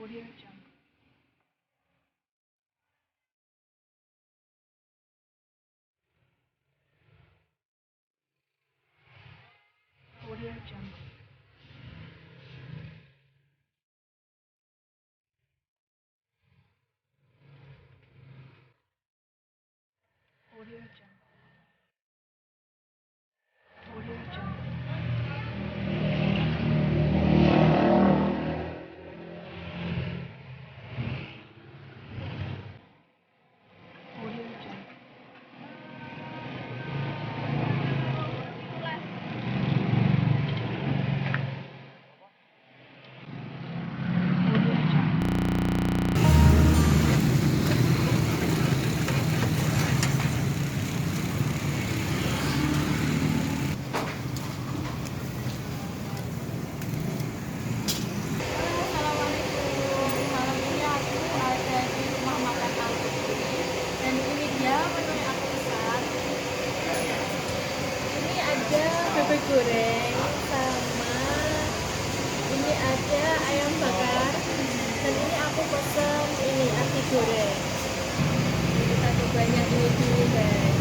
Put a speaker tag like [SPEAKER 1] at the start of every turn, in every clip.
[SPEAKER 1] Audio Jungle. Audio Jungle. Audio Jungle. Audio Jungle. Audio Jungle. Audio Jungle.
[SPEAKER 2] Assalamualaikum. Malam ini aku ada di rumah makan aku dan ini dia menu yang aku pesan. Ini ada bebek goreng sama ini ada ayam bakar dan ini aku pesan ini ati goreng. Ini kita cobanya dulu guys.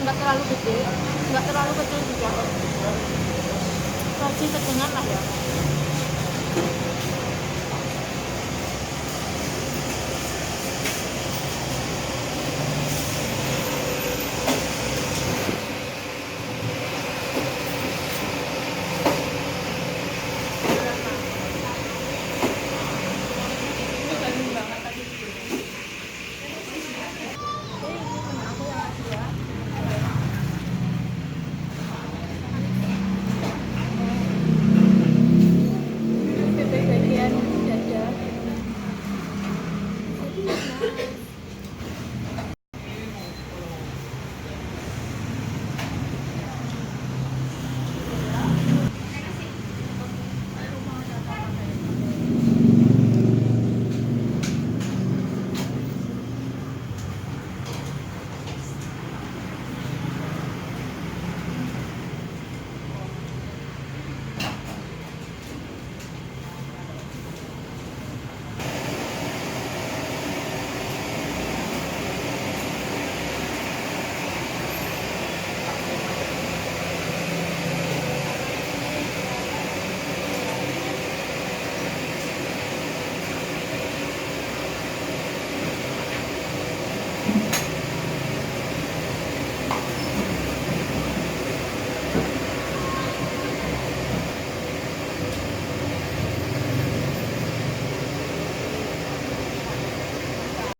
[SPEAKER 2] Nggak terlalu gede, nggak terlalu kecil juga, masih setengah lah ya. Ini daging banget tadi. Aku yang ngasih ya. Bebek bagian